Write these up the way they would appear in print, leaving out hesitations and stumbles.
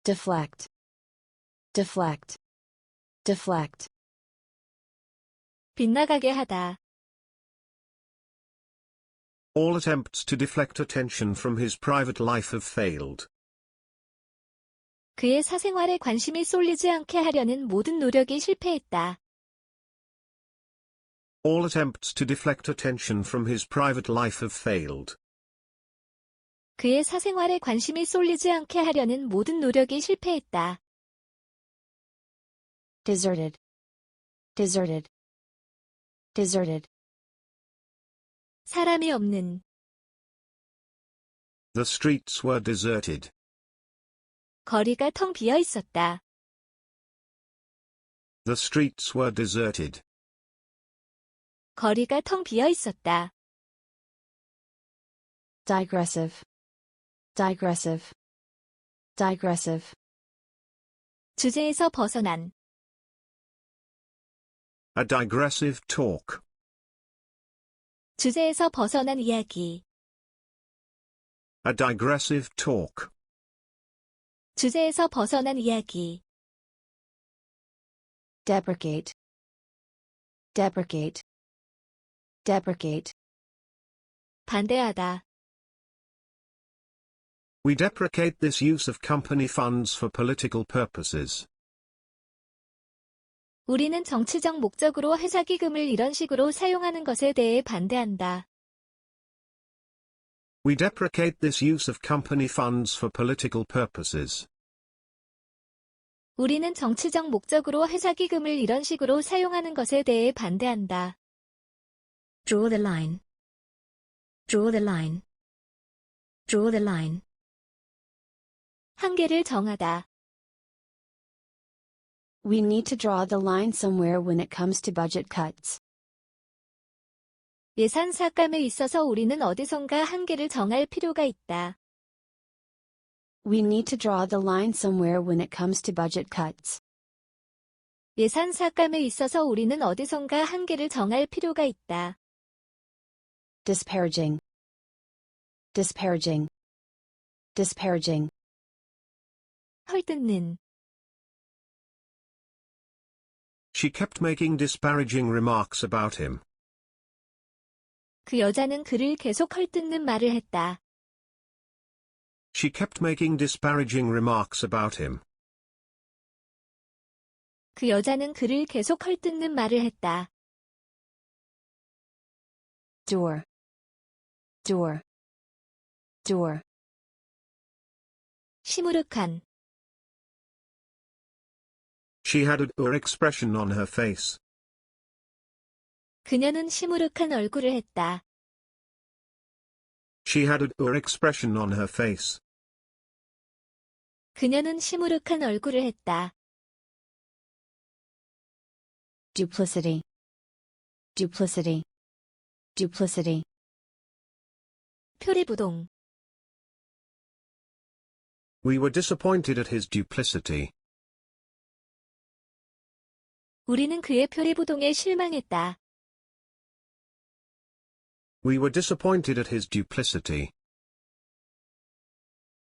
deflect, deflect, deflect. 빗나가게 하다. All attempts to deflect attention from his private life have failed. 그의 사생활에 관심이 쏠리지 않게 하려는 모든 노력이 실패했다. All attempts to deflect attention from his private life have failed. 그의 사생활에 관심이 쏠리지 않게 하려는 모든 노력이 실패했다. deserted, deserted, deserted. 사람이 없는. The streets were deserted. 거리가 텅 비어 있었다. The streets were deserted. 거리가 텅 비어 있었다. digressive, digressive, digressive. 주제에서 벗어난. A digressive talk. 주제에서 벗어난 이야기. A digressive talk. 주제에서 벗어난 이야기. deprecate, deprecate, deprecate. 반대하다. We deprecate this use of company funds for political purposes. 우리는 정치적 목적으로 회사 기금을 이런 식으로 사용하는 것에 대해 반대한다. We deprecate this use of company funds for political purposes. 우리는 정치적 목적으로 회사 기금을 이런 식으로 사용하는 것에 대해 반대한다. draw the line, draw the line, draw the line. 한계를 정하다. We need to draw the line somewhere when it comes to budget cuts. 예산 삭감에 있어서 우리는 어디선가 한계를 정할 필요가 있다. We need to draw the line somewhere when it comes to budget cuts. 예산 삭감에 있어서 우리는 어디선가 한계를 정할 필요가 있다. disparaging, disparaging, disparaging. 헐뜯는. She kept making disparaging remarks about him. 그 여자는 그를 계속 헐뜯는 말을 했다. She kept making disparaging remarks about him. 그 여자는 그를 계속 헐뜯는 말을 했다. door, door, door. 시무룩한. She had a dour expression on her face. 그녀는 시무룩한 얼굴을 했다. She had a dour expression on her face. 그녀는 시무룩한 얼굴을 했다. duplicity, duplicity, duplicity. 표리부동. We were disappointed at his duplicity. 우리는 그의 표리부동에 실망했다. We were disappointed at his duplicity.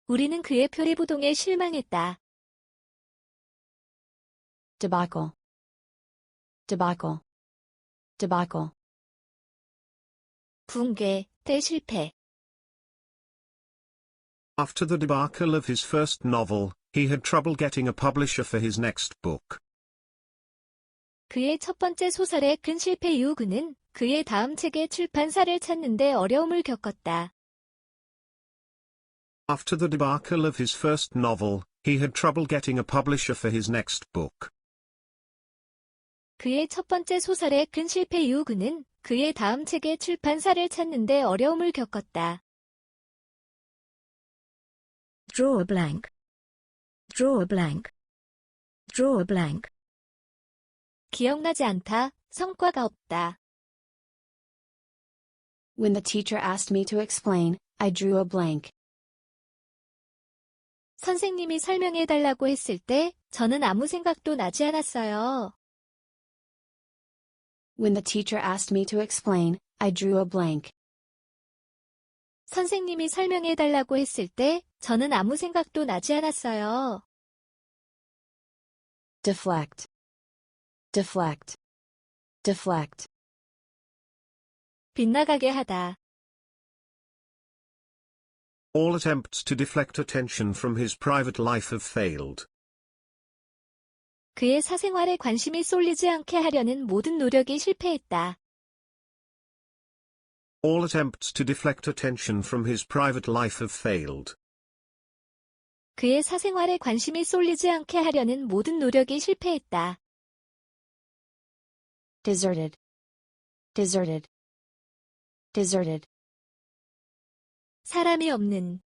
우리는 그의 표리부동에 실망했다. debacle, debacle, debacle. 붕괴, 대실패. After the debacle of his first novel, he had trouble getting a publisher for his next book. 그의 첫 번째 소설의 큰 실패 이후 그는 그의 다음 책의 출판사를 찾는데 어려움을 겪었다. After the debacle of his first novel, he had trouble getting a publisher for his next book. 그의 첫 번째 소설의 큰 실패 이후 그는 그의 다음 책의 출판사를 찾는데 어려움을 겪었다. draw a blank, draw a blank, draw a blank. 기억나지 않다, 성과가 없다. When the teacher asked me to explain, I drew a blank. 선생님이 설명해달라고 했을 때 저는 아무 생각도 나지 않았어요. When the teacher asked me to explain, I drew a blank. 선생님이 설명해달라고 했을 때 저는 아무 생각도 나지 않았어요. deflect, deflect, deflect. 빗나가게 하다. All attempts to deflect attention from his private life have failed. 그의 사생활에 관심이 쏠리지 않게 하려는 모든 노력이 실패했다. All attempts to deflect attention from his private life have failed. 그의 사생활에 관심이 쏠리지 않게 하려는 모든 노력이 실패했다. deserted, deserted, deserted. 사람이 없는,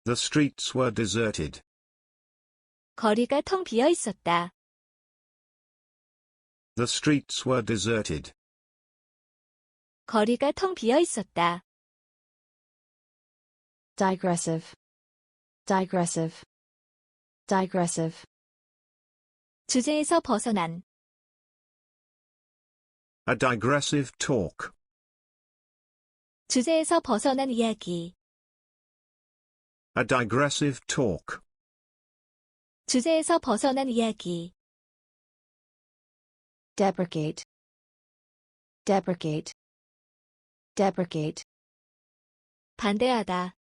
The streets were deserted. 거리가 텅 비어 있었다. The streets were deserted. 거리가 텅 비어 있었다. digressive, digressive, digressive. 주제에서 벗어난, A digressive talk. 주제에서 벗어난 이야기, A digressive talk. 주제에서 벗어난 이야기, deprecate, deprecate, deprecate. 반대하다.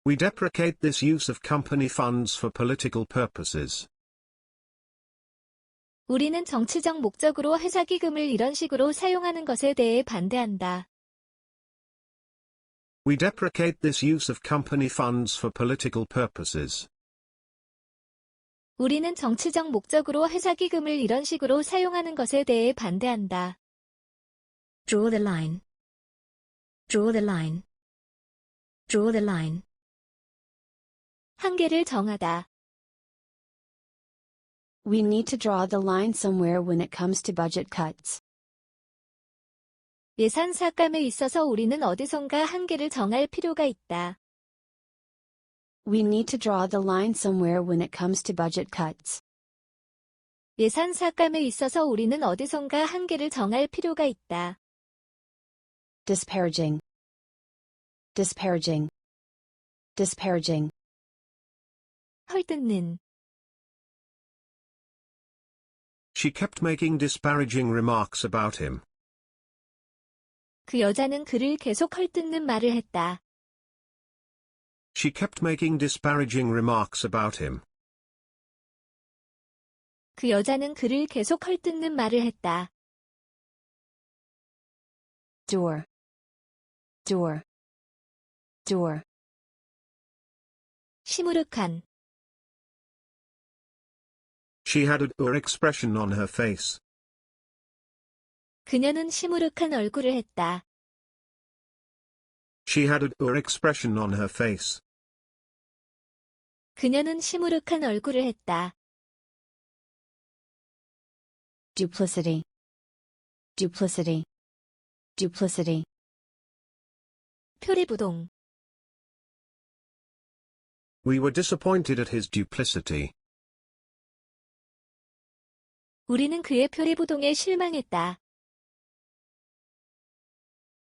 We deprecate this use of company funds for political purposes. 우리는 정치적 목적으로 회사 기금을 이런 식으로 사용하는 것에 대해 반대한다. We deprecate this use of company funds for political purposes. 우리는 정치적 목적으로 회사 기금을 이런 식으로 사용하는 것에 대해 반대한다. Draw the line. Draw the line. Draw the line. 한계를 정하다. We need to draw the line somewhere when it comes to budget cuts. 예산 삭감에 있어서 우리는 어디선가 한계를 정할 필요가 있다. We need to draw the line somewhere when it comes to budget cuts. 예산 삭감에 있어서 우리는 어디선가 한계를 정할 필요가 있다. disparaging, disparaging, disparaging. 헐뜯는, She kept making disparaging remarks about him. 그 여자는 그를 계속 헐뜯는 말을 했다. She kept making disparaging remarks about him. 그 여자는 그를 계속 헐뜯는 말을 했다. door, door, door. 시무룩한, She had a dour expression on her face. 그녀는 시무룩한 얼굴을 했다. She had a dour expression on her face. 그녀는 시무룩한 얼굴을 했다. duplicity, duplicity, duplicity. 표리부동, We were disappointed at his duplicity. 우리는 그의 표리부동에 실망했다.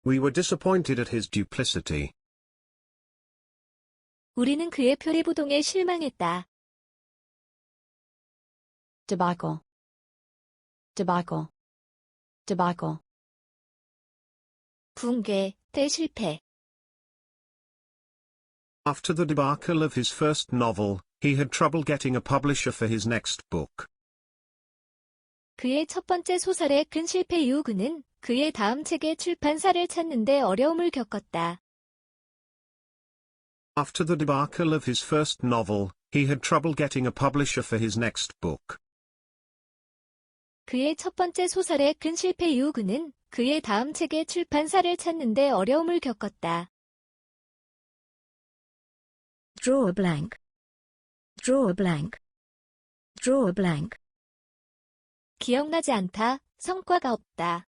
We were disappointed at his duplicity. 우리는 그의 표리부동에 실망했다. debacle, debacle, debacle. 붕괴, 대실패. After the debacle of his first novel, he had trouble getting a publisher for his next book. 그의 첫 번째 소설의 큰 실패 이후 그는 그의 다음 책의 출판사를 찾는데 어려움을 겪었다. After the debacle of his first novel, he had trouble getting a publisher for his next book. 그의 첫 번째 소설의 큰 실패 이후 그는 그의 다음 책의 출판사를 찾는데 어려움을 겪었다. Draw a blank. Draw a blank. Draw a blank. 기억나지 않다, 성과가 없다.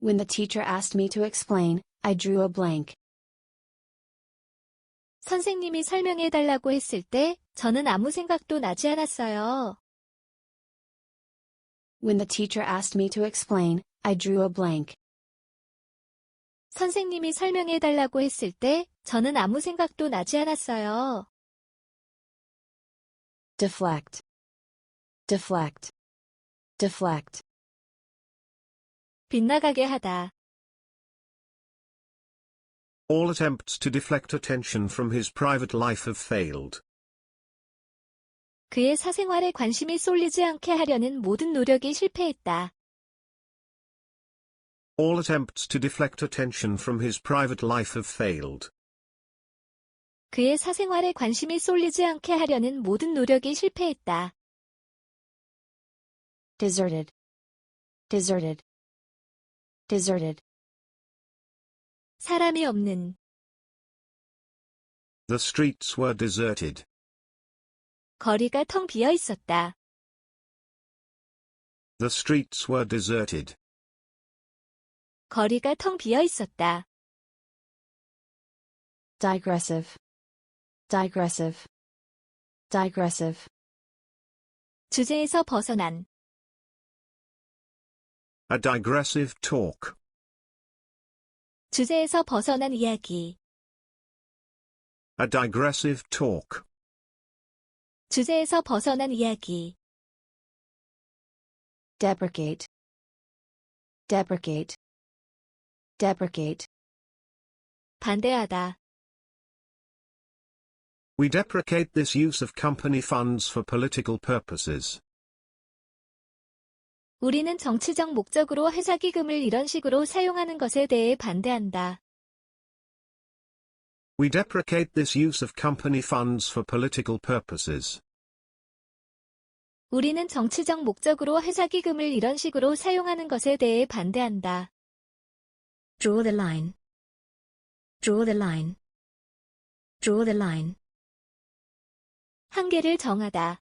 When the teacher asked me to explain, I drew a blank. 선생님이 설명해달라고 했을 때 저는 아무 생각도 나지 않았어요. When the teacher asked me to explain, I drew a blank. 선생님이 설명해달라고 했을 때 저는 아무 생각도 나지 않았어요. deflect, deflect, deflect, 빗나가게 하다. All attempts to deflect attention from his private life have failed. 그의 사생활에 관심이 쏠리지 않게 하려는 모든 노력이 실패했다. All attempts to deflect attention from his private life have failed. 그의 사생활에 관심이 쏠리지 않게 하려는 모든 노력이 실패했다. deserted, deserted, deserted, 사람이 없는, The streets were deserted. 거리가 텅 비어 있었다. The streets were deserted. 거리가 텅 비어 있었다. digressive, digressive, digressive, 주제에서 벗어난, A digressive talk. 주제에서 벗어난 이야기, A digressive talk. 주제에서 벗어난 이야기, deprecate, deprecate, deprecate, 반대하다. We deprecate this use of company funds for political purposes. 우리는 정치적 목적으로 회사 기금을 이런 식으로 사용하는 것에 대해 반대한다. We deprecate this use of company funds for political purposes. 우리는 정치적 목적으로 회사 기금을 이런 식으로 사용하는 것에 대해 반대한다. Draw the line. Draw the line. Draw the line. 한계를 정하다.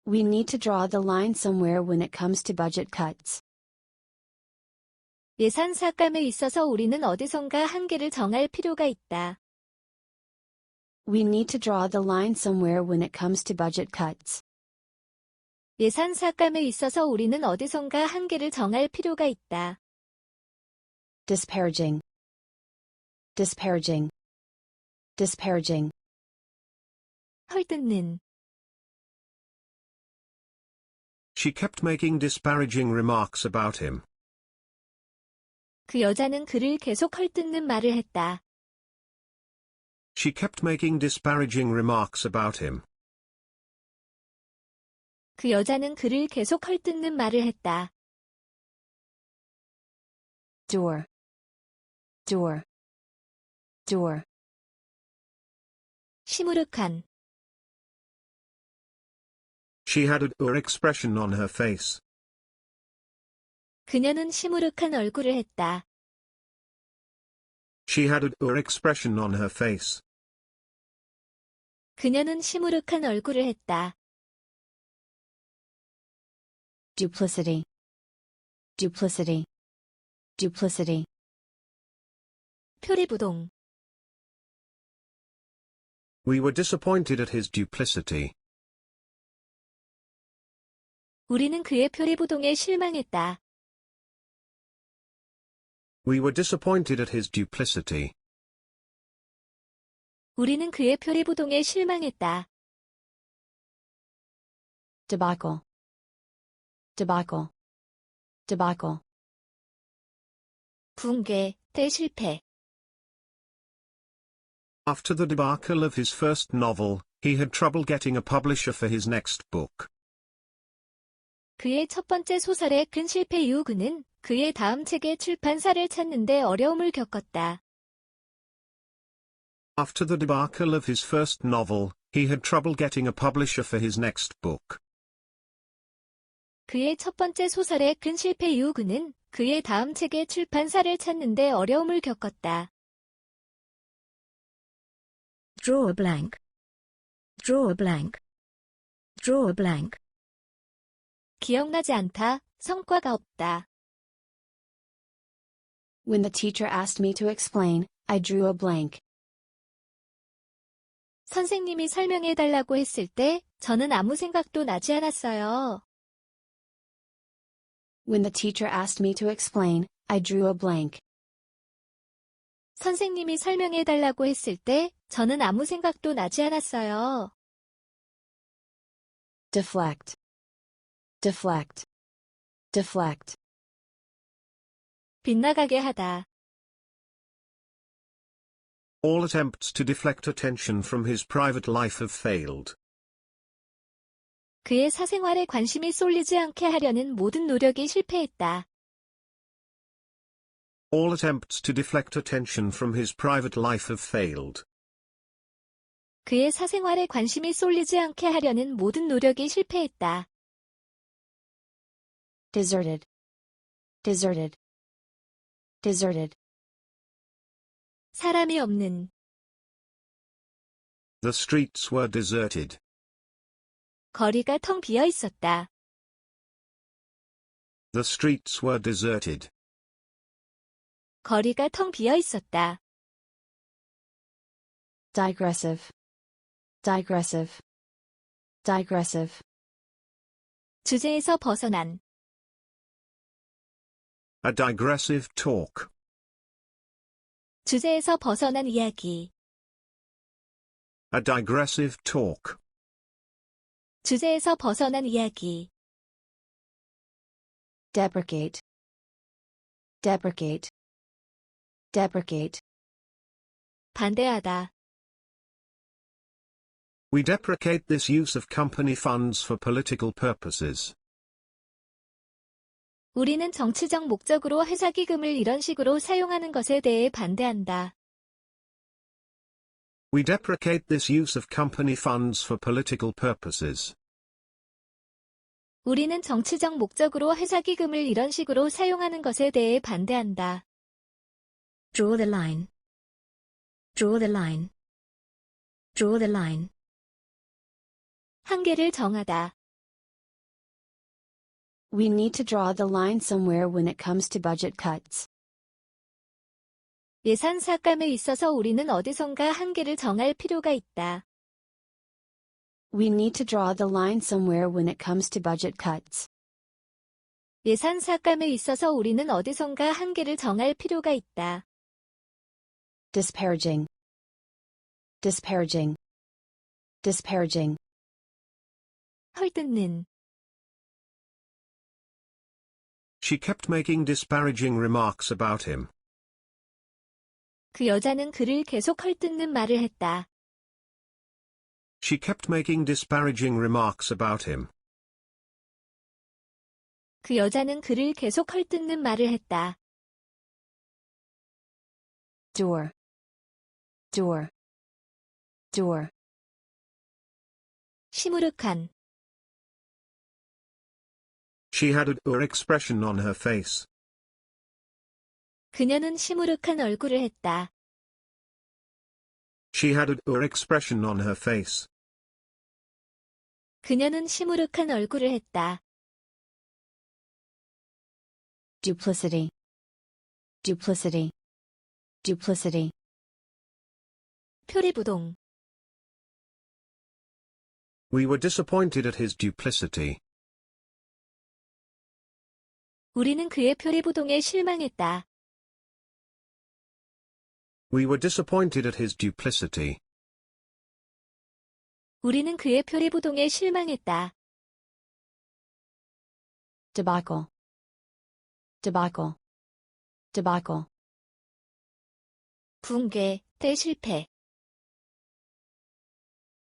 We need to draw the line somewhere when it comes to budget cuts. 예산 삭감에 있어서 우리는 어디선가 한계를 정할 필요가 있다. We need to draw the line somewhere when it comes to budget cuts. 예산 삭감에 있어서 우리는 어디선가 한계를 정할 필요가 있다. disparaging, disparaging, disparaging, 헐뜯는, She kept making disparaging remarks about him. 그 여자는 그를 계속 헐뜯는 말을 했다. She kept making disparaging remarks about him. 그 여자는 그를 계속 헐뜯는 말을 했다. door, door, door, 시무룩한, She had a dour expression on her face. 그녀는 시무룩한 얼굴을 했다. She had a dour expression on her face. 그녀는 시무룩한 얼굴을 했다. duplicity, duplicity, duplicity, 표리부동, We were disappointed at his duplicity. 우리는 그의 표리부동에 실망했다. We were disappointed at his duplicity. 우리는 그의 표리부동에 실망했다. debacle, debacle, debacle, 붕괴, 대실패. After the debacle of his first novel, he had trouble getting a publisher for his next book. 그의 첫 번째 소설의 큰 실패 이후 그는 그의 다음 책의 출판사를 찾는데 어려움을 겪었다. After the debacle of his first novel, he had trouble getting a publisher for his next book. 그의 첫 번째 소설의 큰 실패 이후 그는 그의 다음 책의 출판사를 찾는데 어려움을 겪었다. Draw a blank. Draw a blank. Draw a blank. 기억나지 않다, 성과가 없다. When the teacher asked me to explain, I drew a blank. 선생님이 설명해달라고 했을 때 저는 아무 생각도 나지 않았어요. When the teacher asked me to explain, I drew a blank. 선생님이 설명해달라고 했을 때 저는 아무 생각도 나지 않았어요. deflect, deflect, deflect, 빗나가게 하다. All attempts to deflect attention from his private life have failed. 그의 사생활에 관심이 쏠리지 않게 하려는 모든 노력이 실패했다. All attempts to deflect attention from his private life have failed. 그의 사생활에 관심이 쏠리지 않게 하려는 모든 노력이 실패했다. deserted, deserted, deserted, 사람이 없는, The streets were deserted. 거리가 텅 비어 있었다. The streets were deserted. 거리가 텅 비어 있었다. digressive, digressive, digressive, 주제에서 벗어난, A digressive talk. 주제에서 벗어난 이야기, A digressive talk. 주제에서 벗어난 이야기, deprecate, deprecate, deprecate, 반대하다. We deprecate this use of company funds for political purposes. 우리는 정치적 목적으로 회사 기금을 이런 식으로 사용하는 것에 대해 반대한다. We deprecate this use of company funds for political purposes. 우리는 정치적 목적으로 회사 기금을 이런 식으로 사용하는 것에 대해 반대한다. Draw the line. Draw the line. Draw the line. 한계를 정하다. We need to draw the line somewhere when it comes to budget cuts. 예산 삭감에 있어서 우리는 어디선가 한계를 정할 필요가 있다. We need to draw the line somewhere when it comes to budget cuts. 예산 삭감에 있어서 우리는 어디선가 한계를 정할 필요가 있다. disparaging, disparaging, disparaging, 헐뜯는, She kept making disparaging remarks about him. 그 여자는 그를 계속 헐뜯는 말을 했다. She kept making disparaging remarks about him. 그 여자는 그를 계속 헐뜯는 말을 했다. door, door, door, 시무룩한, She had a dour expression on her face. 그녀는 시무룩한 얼굴을 했다. She had a dour expression on her face. 그녀는 시무룩한 얼굴을 했다. duplicity, duplicity, duplicity, 표리부동, We were disappointed at his duplicity. 우리는 그의 표리부동에 실망했다. We were disappointed at his duplicity. 우리는 그의 표리부동에 실망했다. debacle, debacle, debacle, 붕괴, 대실패.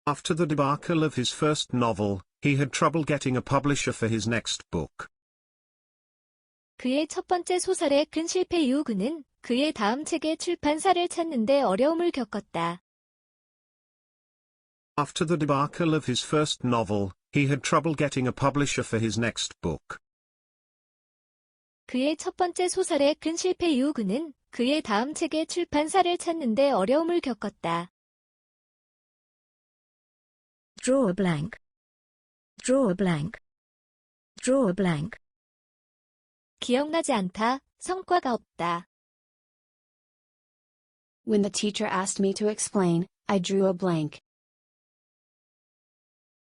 After the debacle of his first novel, he had trouble getting a publisher for his next book. 그의 첫 번째 소설의 큰 실패 이후 그는 그의 다음 책의 출판사를 찾는데 어려움을 겪었다. After the debacle of his first novel, he had trouble getting a publisher for his next book. 그의 첫 번째 소설의 큰 실패 이후 그는 그의 다음 책의 출판사를 찾는데 어려움을 겪었다. Draw a blank. Draw a blank. Draw a blank. 기억나지 않다, 성과가 없다. When the teacher asked me to explain, I drew a blank.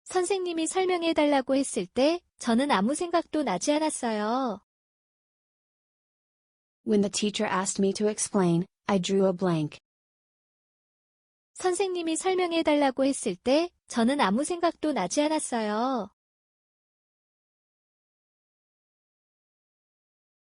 선생님이 설명해달라고 했을 때 저는 아무 생각도 나지 않았어요. When the teacher asked me to explain, I drew a blank. 선생님이 설명해달라고 했을 때 저는 아무 생각도 나지 않았어요.